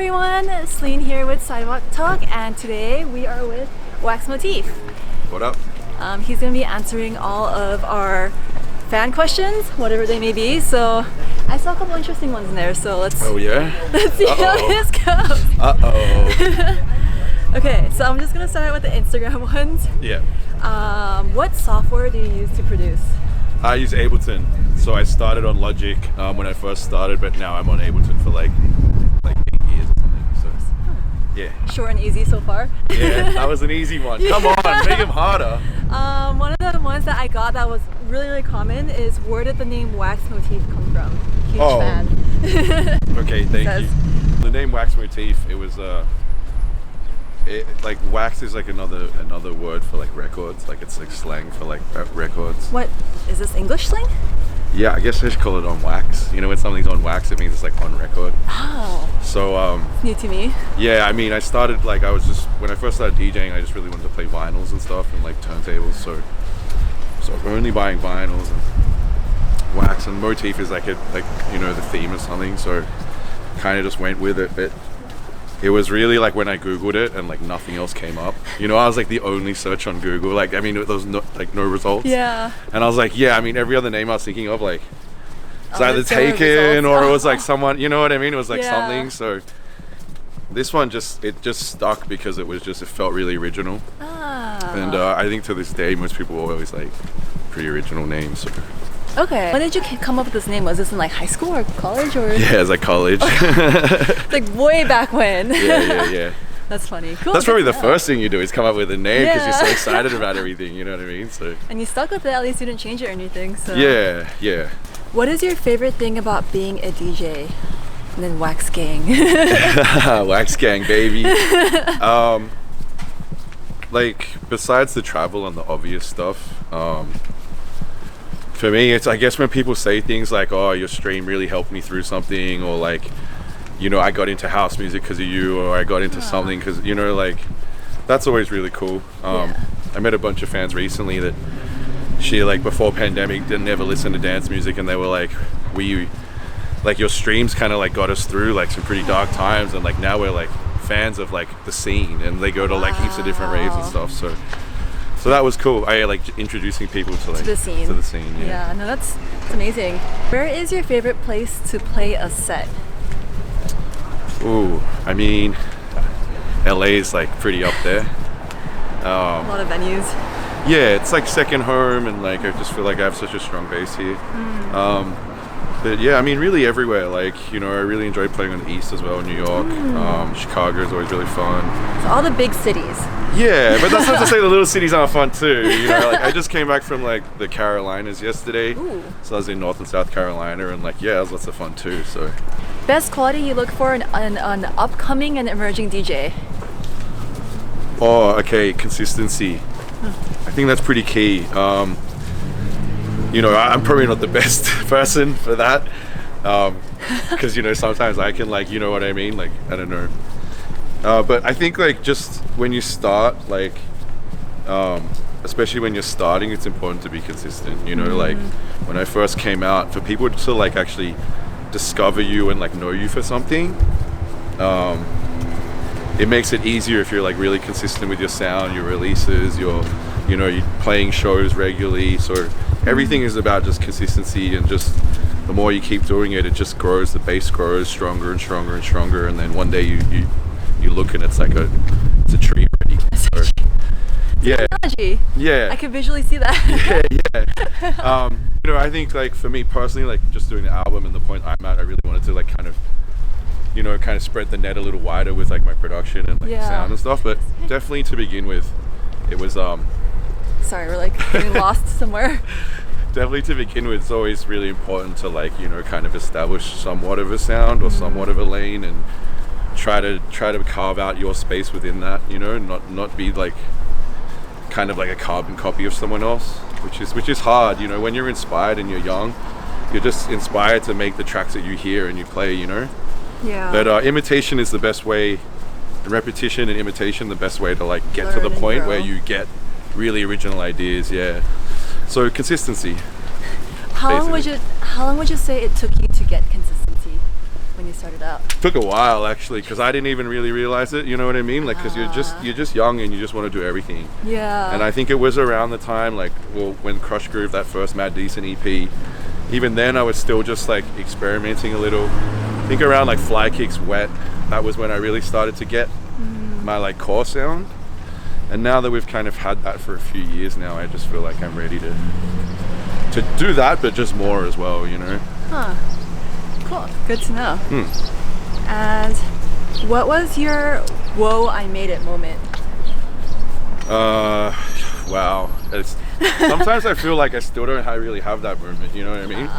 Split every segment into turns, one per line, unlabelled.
everyone, Celine here with Sidewalk Talk, and today we are with Wax Motif.
What up?
He's going to be answering all of our fan questions, whatever they may be. So I saw a couple interesting ones in there, so let's
see
how this goes. Okay, so I'm just going to start out with the Instagram ones.
Yeah.
What software do you use to produce?
I use Ableton. So I started on Logic when I first started, but now I'm on Ableton for like 8 years or something. So yeah.
Short and easy so far.
Yeah, that was an easy one. Come on, make them harder.
One of the ones that I got that was really common is, where did the name Wax Motif come from? Huge fan.
Okay, thank you. The name Wax Motif, it was like wax is like another word for like records. Like it's like slang for like records.
What is this, English slang?
Yeah, I guess I should call it on wax. You know, when something's on wax, it means it's like on record.
Oh.
So
new to me.
Yeah, I mean, I started like when I first started DJing, I just really wanted to play vinyls and stuff and like turntables. So only buying vinyls and wax, and motif is like the theme or something. So kind of just went with it, but it was really like when I Googled it and like nothing else came up. You know, I was like the only search on Google. Like, I mean, there was no results.
Yeah.
And I was like, yeah, I mean, every other name I was thinking of, like, it's either taken or it was like someone, you know what I mean? It was like something. So this one it just stuck because it felt really original. And I think to this day, most people always like pretty original names. So.
Okay. When did you come up with this name? Was this in like high school or college or?
Yeah, it was like college.
Like way back when.
Yeah.
That's funny. Cool.
That's probably the first thing you do is come up with a name because you're so excited about everything. You know what I mean? So.
And you stuck with it. At least you didn't change it or anything. So.
Yeah.
What is your favorite thing about being a DJ? And then Wax Gang.
Wax Gang, baby. Like besides the travel and the obvious stuff. For me, it's I guess when people say things like, "Oh, your stream really helped me through something," or like, you know, I got into house music because of you, or I got into something because, you know, like, that's always really cool. I met a bunch of fans recently that she, like, before pandemic didn't ever listen to dance music, and they were like, like, your streams kind of like got us through like some pretty dark times, and like now we're like fans of like the scene, and they go to like heaps of different raves and stuff. So that was cool. I like introducing people to like
the scene.
Yeah.
No, that's amazing. Where is your favorite place to play a set?
Ooh, I mean, LA is like pretty up there.
A lot of venues.
Yeah, it's like second home, and like I just feel like I have such a strong base here. But yeah, I mean, really everywhere. Like, you know, I really enjoy playing on the East as well, New York. Chicago is always really fun.
So all the big cities.
Yeah, but that's not to say the little cities aren't fun too. You know, like I just came back from like the Carolinas yesterday.
Ooh.
So I was in North and South Carolina, and like, yeah, it was lots of fun too. So.
Best quality you look for in an upcoming and emerging DJ?
Oh, okay, consistency. I think that's pretty key. You know, I'm probably not the best person for that, because you know, sometimes I can like, you know what I mean, like, I don't know, but I think like just when you start, like especially when you're starting, it's important to be consistent. You know, like when I first came out, for people to like actually discover you and like know you for something, it makes it easier if you're like really consistent with your sound, your releases, you're playing shows regularly. So everything is about just consistency, and just the more you keep doing it, it just grows. The bass grows stronger and stronger and stronger, and then one day you look and it's like it's a tree already. So, yeah.
Technology.
Yeah.
I can visually see that.
Yeah. You know, I think like for me personally, like just doing the album and the point I'm at, I really wanted to like kind of spread the net a little wider with like my production and like sound and stuff. But definitely to begin with, it was
sorry, we're like getting lost somewhere.
Definitely to begin with, it's always really important to like, you know, kind of establish somewhat of a sound or somewhat of a lane, and try to carve out your space within that, you know, not be like kind of like a carbon copy of someone else, which is hard, you know, when you're inspired and you're young, you're just inspired to make the tracks that you hear and you play, you know.
Yeah.
But imitation is the best way, and repetition and imitation the best way to like get
Learn
to the point
grow.
where you get really original ideas. Yeah. So consistency.
How long would you say it took you to get consistency? when you started out?
Took a while actually, because I didn't even really realize it. You know what I mean? Like, because you're just young and you just want to do everything.
Yeah.
And I think it was around the time, like, well, when Crush Groove, that first Mad Decent EP, even then I was still just like experimenting a little. I think around like Fly Kicks Wet, that was when I really started to get my like core sound. And now that we've kind of had that for a few years now, I just feel like I'm ready to do that, but just more as well, you know.
Huh. Cool. Good to know. And what was your "Whoa, I made it" moment?
Wow. Sometimes I feel like I still don't really have that moment, you know what I mean?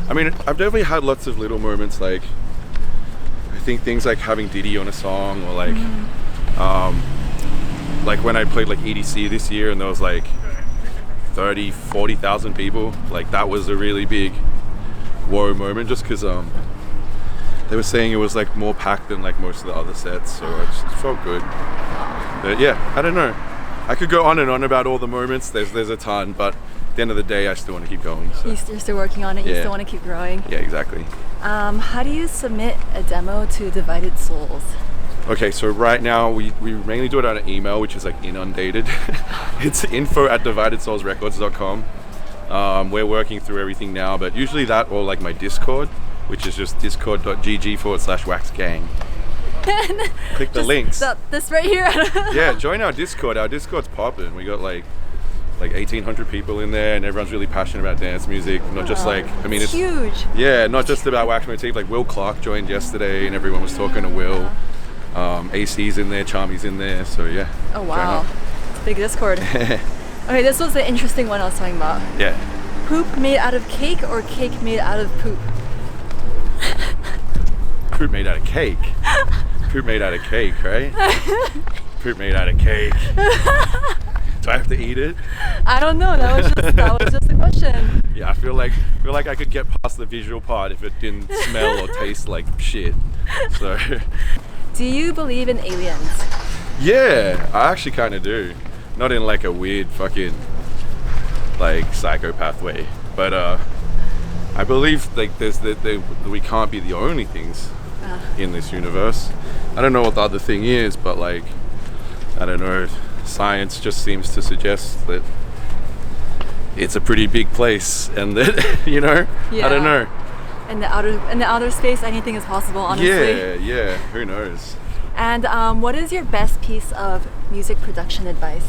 I mean, I've definitely had lots of little moments, like, I think things like having Diddy on a song, or like when I played like EDC this year and there was like 40,000 people, like that was a really big whoa moment, just because they were saying it was like more packed than like most of the other sets, so it just felt good. But yeah, I don't know. I could go on and on about all the moments. There's a ton, but at the end of the day, I still want to keep going. So.
You're still working on it. You still want to keep growing.
Yeah, exactly.
How do you submit a demo to Divided Souls?
Okay, so right now we mainly do it on an email, which is like inundated. It's info@dividedsoulsrecords.com. We're working through everything now, but usually that, or like my Discord, which is just discord.gg/waxgang. Click the links.
This right here.
Yeah, join our Discord. Our Discord's popping. We got like 1,800 people in there, and everyone's really passionate about dance music. Not just like, I mean, it's
huge.
Yeah, not just about Wax Motif. Like Will Clark joined yesterday, and everyone was talking to Will. AC's in there, Charmy's in there, so yeah.
Oh wow, it's a big Discord. Okay, this was the interesting one I was talking about.
Yeah.
Poop made out of cake or cake made out of poop?
Poop made out of cake. Poop made out of cake, right? Poop made out of cake. Do I have to eat it?
I don't know. That was just a question.
Yeah, I feel like I could get past the visual part if it didn't smell or taste like shit. So.
Do you believe in aliens?
Yeah, I actually kind of do. Not in like a weird fucking like psychopath way, but I believe like we can't be the only things in this universe. I don't know what the other thing is, but like, I don't know, science just seems to suggest that it's a pretty big place, and that, you know, I don't know.
In the outer space, anything is possible, honestly.
Yeah, who knows.
And what is your best piece of music production advice?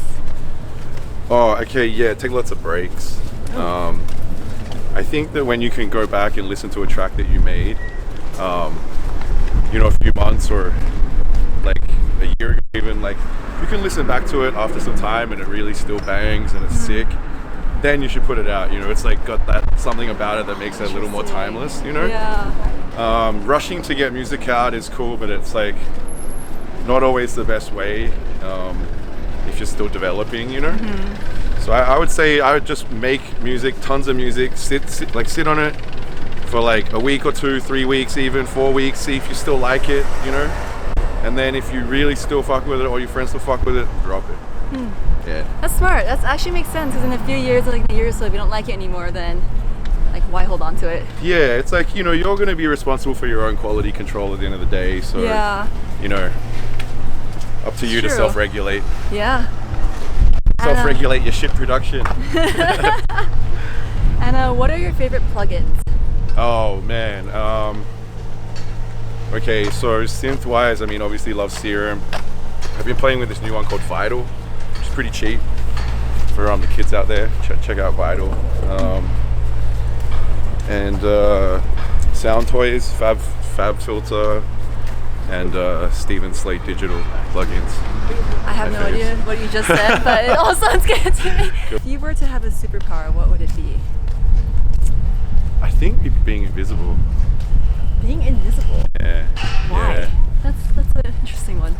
Oh, okay, yeah, take lots of breaks. I think that when you can go back and listen to a track that you made, you know, a few months or like a year ago even, like you can listen back to it after some time and it really still bangs and it's sick, then you should put it out. You know, it's like got that something about it that makes it a little more timeless, you know?
Yeah.
Rushing to get music out is cool, but it's like not always the best way if you're still developing, you know? So I would say I would just make music, tons of music, sit on it for like a week or 2, 3 weeks, even 4 weeks, see if you still like it, you know? And then if you really still fuck with it, or your friends still fuck with it, drop it. Yeah.
That's smart. That actually makes sense, because in a few years, like a year or so, if you don't like it anymore, then like why hold on to it?
Yeah, it's like, you know, you're going to be responsible for your own quality control at the end of the day, so you know, up to you to self-regulate.
Yeah.
Self-regulate your shit production.
And what are your favorite plugins?
Oh man, okay, so synth-wise, I mean, obviously love Serum. I've been playing with this new one called Vital, which is pretty cheap for the kids out there. Check out Vital. And Sound Toys, Fab Filter, and Steven Slate Digital plugins.
I have no idea what you just said, but it all sounds good to me. If you were to have a superpower, what would it be?
I think being invisible.
Being invisible?
Yeah.
Why?
Yeah.
That's an interesting one.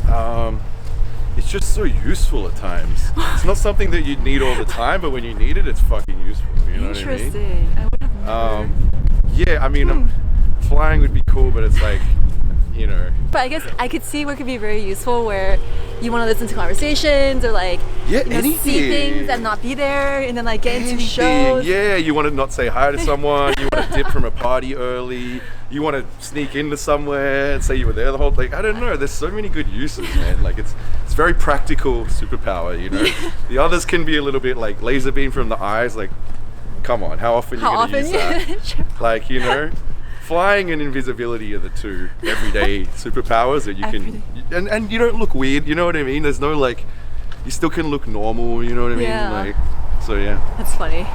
It's just so useful at times. It's not something that you need all the time, but when you need it, it's fucking useful. You know what I mean?
Interesting. I would have never...
Yeah, I mean, flying would be cool, but it's like, you know.
But I guess I could see what could be very useful, where you want to listen to conversations or like
Yeah,
you know, see
anything.
things and not be there, and then like get into
Anything.
shows.
Yeah, you want to not say hi to someone. You want to dip from a party early. You want to sneak into somewhere and say you were there the whole. Like, I don't know. There's so many good uses, man. Like it's very practical superpower. You know, the others can be a little bit like laser beam from the eyes. Like, come on, how often are you gonna use that?
Sure.
Like, you know, flying and invisibility are the two everyday superpowers that you can, and you don't look weird. You know what I mean? There's no like, you still can look normal. You know what I mean?
Yeah.
Like, so yeah.
That's funny.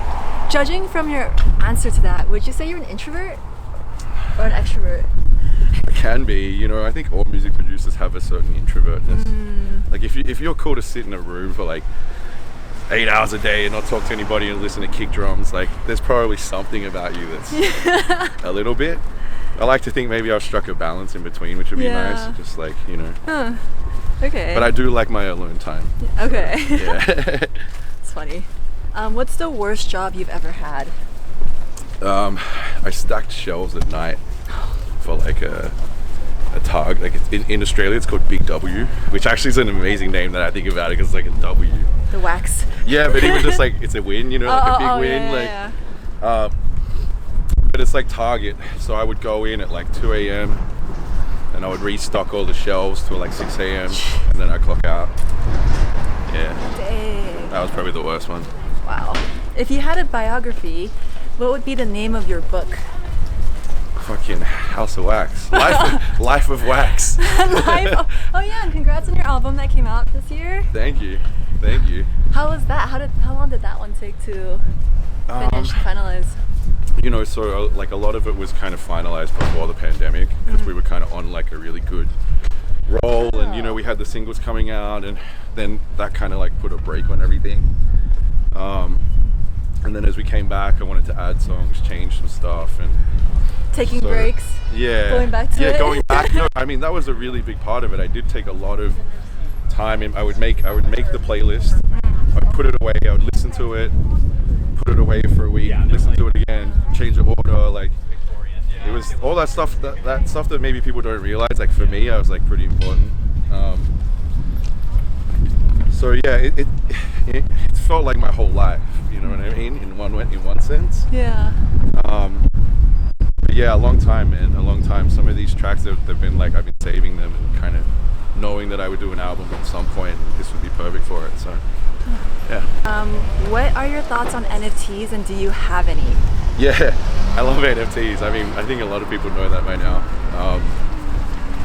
Judging from your answer to that, would you say you're an introvert or an extrovert?
It can be, you know. I think all music producers have a certain introvertness. Like if you're cool to sit in a room for like 8 hours a day and not talk to anybody and listen to kick drums, like there's probably something about you that's a little bit. I like to think maybe I've struck a balance in between, which would be nice. Just like, you know.
Okay.
But I do like my alone time.
Okay.
So, yeah.
It's funny. What's the worst job you've ever had?
I stacked shelves at night for like a tug. Like in Australia, it's called Big W, which actually is an amazing name that I think about it because it's like a W.
The wax.
Yeah, but even just like it's a win, you know, like a big win.
Yeah.
But it's like Target. So I would go in at like 2 a.m. and I would restock all the shelves till like 6 a.m. and then I clock out. Yeah.
Dang.
That was probably the worst one.
Wow. If you had a biography, what would be the name of your book?
Fucking House of Wax. Life of Wax.
Life. Oh yeah, and congrats on your album that came out this year.
Thank you.
How was that? How long did that one take to finish, finalize?
You know, so like a lot of it was kind of finalized before the pandemic because we were kind of on like a really good roll, and you know we had the singles coming out, and then that kind of like put a break on everything. And then as we came back, I wanted to add songs, change some stuff, and
taking breaks.
Yeah.
Going back to it.
Yeah, going back. No, I mean that was a really big part of it. I did take a lot of time, and I would make the playlist. I'd put it away. I would listen to it, put it away for a week, listen to it again, change the order. Like it was all that stuff. That stuff that maybe people don't realize. Like for me, I was like pretty important. So yeah, it felt like my whole life. You know what I mean? In one sense.
Yeah.
But yeah, a long time, man. A long time. Some of these tracks, they've been like I've been saving them and kind of knowing that I would do an album at some point, and this would be perfect for it. So yeah.
What are your thoughts on NFTs, and do you have any?
Yeah, I love NFTs. I mean, I think a lot of people know that by now.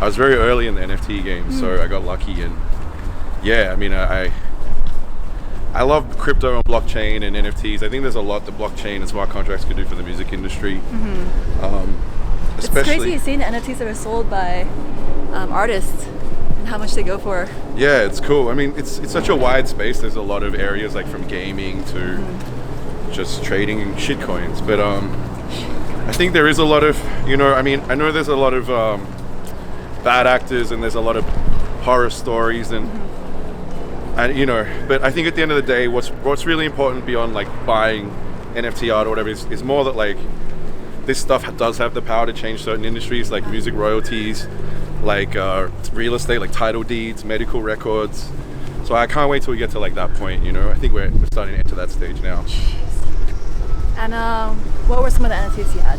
I was very early in the NFT game, so I got lucky, and yeah, I mean, I love crypto and blockchain and NFTs. I think there's a lot that blockchain and smart contracts can do for the music industry. Especially,
it's crazy seeing the NFTs that are sold by artists and how much they go for.
Yeah, it's cool. I mean, it's such a wide space. There's a lot of areas like from gaming to just trading shitcoins. But I think there is a lot of, you know, I mean, I know there's a lot of bad actors and there's a lot of horror stories and you know, but I think at the end of the day, what's really important beyond like buying NFT art or whatever is more that like this stuff does have the power to change certain industries, like music royalties, like real estate, like title deeds, medical records. So I can't wait till we get to like that point, you know. I think we're starting to enter that stage now.
And what were some of the NFTs you had?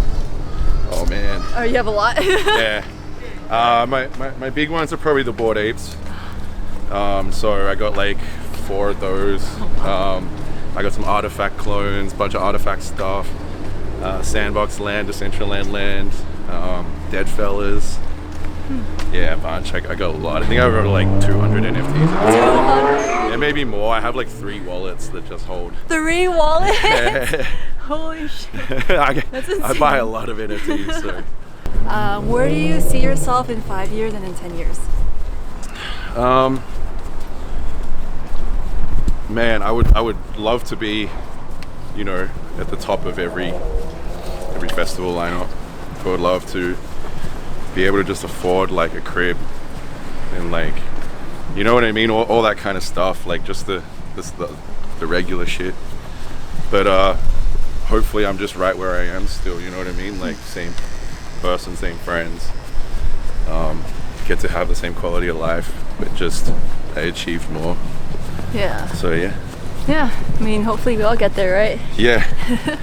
Oh man.
Oh, you have a lot.
Yeah. My big ones are probably the Bored Apes. So I got like 4 of those. I got some artifact clones, bunch of artifact stuff. Sandbox Land, Decentraland, Dead Fellas. Yeah, a bunch. I got a lot. I think I wrote like 200 NFTs.
200?
Yeah, maybe more. I have like 3 wallets that just hold.
3 wallets? Yeah. Holy shit. That's insane.
I buy a lot of NFTs. So.
Where do you see yourself in 5 years and in 10 years?
Man, I would love to be, you know, at the top of every festival lineup. I would love to be able to just afford like a crib and like, you know what I mean, all that kind of stuff, like just the regular shit. But hopefully I'm just right where I am still, you know what I mean, like same person, same friends, get to have the same quality of life, but just I achieved more.
Yeah.
So yeah.
Yeah. I mean, hopefully we all get there, right?
Yeah.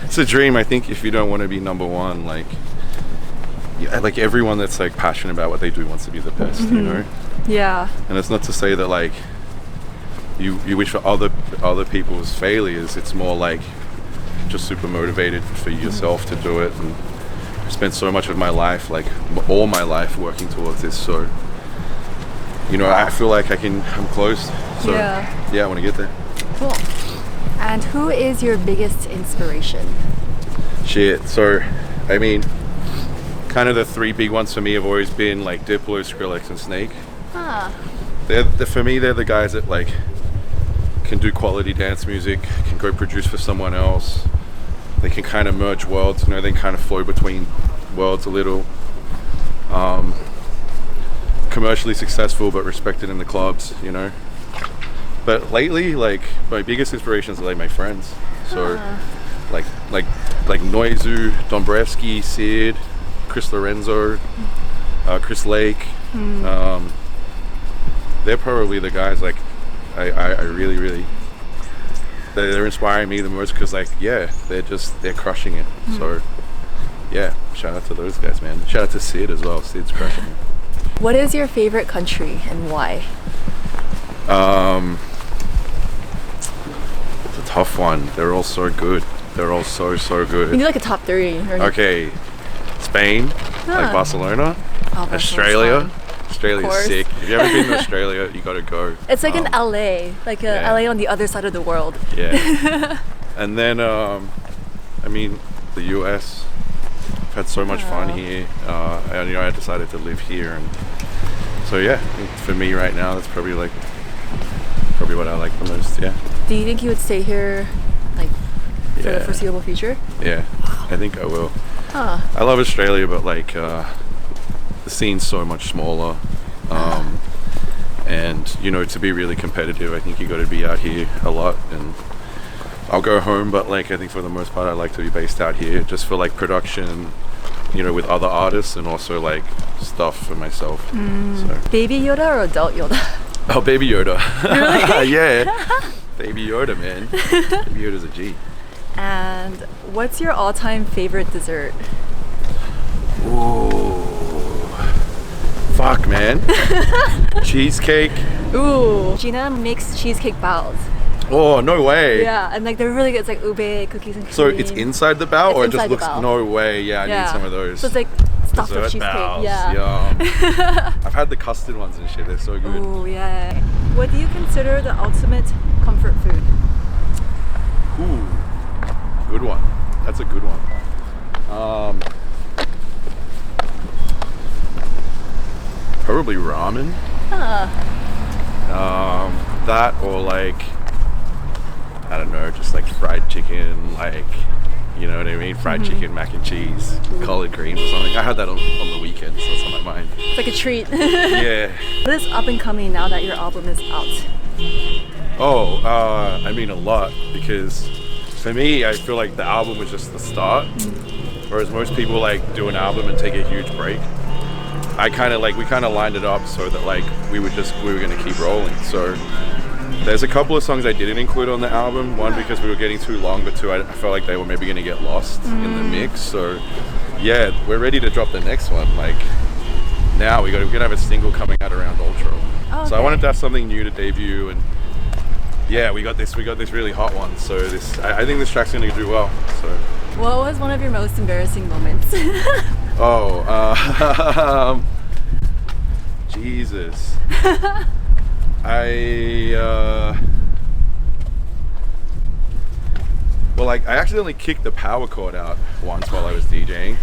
It's a dream. I think if you don't want to be number one, like, yeah, like everyone that's like passionate about what they do wants to be the best, you know?
Yeah.
And it's not to say that like you wish for other people's failures. It's more like just super motivated for yourself to do it. And I spent so much of my life, like all my life, working towards this. So, you know, I feel like I'm close. So yeah, I want to get there.
Cool. And who is your biggest inspiration?
Shit. So, I mean, kind of the three big ones for me have always been like Diplo, Skrillex, and Snake. For me, they're the guys that like can do quality dance music, can go produce for someone else. They can kind of merge worlds, you know, they can kind of flow between worlds a little. Commercially successful, but respected in the clubs, you know. But lately, like my biggest inspirations are like my friends. So, like Noizu, Dombrowski, Sid, Chris Lorenzo, Chris Lake. They're probably the guys like I really they're inspiring me the most because like they're crushing it. So yeah, shout out to those guys, man. Shout out to Sid as well. Sid's crushing it.
What is your favorite country and why?
It's a tough one. They're all so good. They're all so good.
You need like a top 3.
Okay, Spain, like Barcelona, Australia. Australia's sick. If you haven't been to Australia, you gotta go.
It's like an LA, like a LA on the other side of the world.
Yeah. And then, I mean, the US. I've had so much fun here, and you know, I decided to live here, and so yeah, I think for me right now, that's probably what I like the most. Yeah.
Do you think you would stay here, like, for the foreseeable future?
Yeah, I think I will. I love Australia, but like the scene's so much smaller, and you know, to be really competitive, I think you got to be out here a lot. And I'll go home, but like I think for the most part, I like to be based out here, just for like production, you know, with other artists, and also like stuff for myself. So.
Baby Yoda or adult Yoda?
Oh, Baby Yoda.
Really?
Yeah. Baby Yoda, man. Baby Yoda's a G.
And what's your all-time favorite dessert?
Ooh. Fuck, man. Cheesecake.
Ooh. Gina makes cheesecake balls.
Oh, no way.
Yeah, and like they're really good. It's like ube, cookies and cream.
So it's inside the bowl, or it just looks...
Bowl.
No way. Yeah, I need some of those.
So it's like stuffed with cheesecake.
Bows.
Yeah.
Yum. I've had the custard ones and shit. They're so good.
Oh, yeah. What do you consider the ultimate comfort food?
Ooh. Good one. That's a good one. Probably ramen. That or like, I don't know, just like fried chicken, like, you know what I mean? Fried chicken, mac and cheese, collard greens or something. I had that on the weekends, so that's on my mind.
It's like a treat.
Yeah.
What is up and coming now that your album is out?
Oh, I mean a lot, because for me, I feel like the album was just the start. Whereas most people like do an album and take a huge break. We kind of lined it up so that like we were going to keep rolling. So there's a couple of songs I didn't include on the album. One, because we were getting too long, but two, I felt like they were maybe going to get lost in the mix. So yeah, we're ready to drop the next one. Like now we're gonna have a single coming out around Ultra. Oh, okay. So I wanted to have something new to debut, and yeah, we got this really hot one. So I think this track's going to do well. So.
What was one of your most embarrassing moments?
Jesus. Well, I accidentally kicked the power cord out once while I was DJing.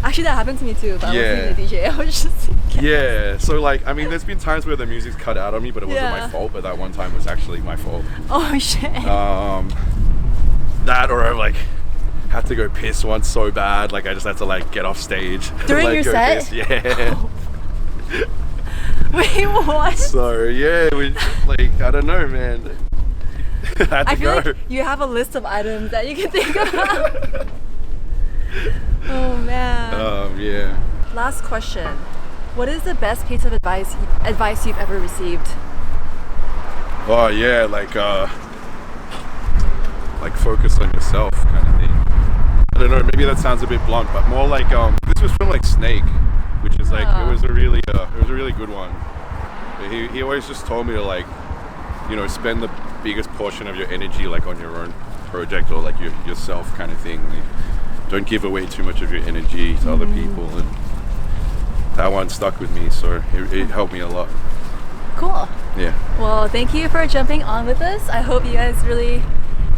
Actually, that happened to me too, but I wasn't a DJ. I was just...
Yeah, so like, I mean, there's been times where the music's cut out on me, but it wasn't my fault, but that one time was actually my fault.
Oh, shit.
That, or I like had to go piss once so bad, like I just had to like get off stage.
During
like,
your
go
set?
Piss. Yeah.
Oh. Wait, what?
So yeah, like, I don't know, man. I
feel like you have a list of items that you can think about. Oh man.
Yeah.
Last question. What is the best piece of advice you've ever received?
Oh yeah, like focus on yourself kind of thing. I don't know, maybe that sounds a bit blunt, but more like this was from like Snake, which is like it was a really good one. He always just told me to like, you know, spend the biggest portion of your energy like on your own project or like yourself kind of thing. Like, don't give away too much of your energy to other people, and that one stuck with me, so it helped me a lot.
Cool.
Yeah.
Well, thank you for jumping on with us. I hope you guys really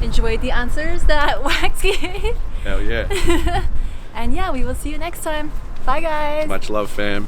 enjoyed the answers that Wax gave.
Hell yeah.
And yeah, we will see you next time. Bye guys.
Much love, fam.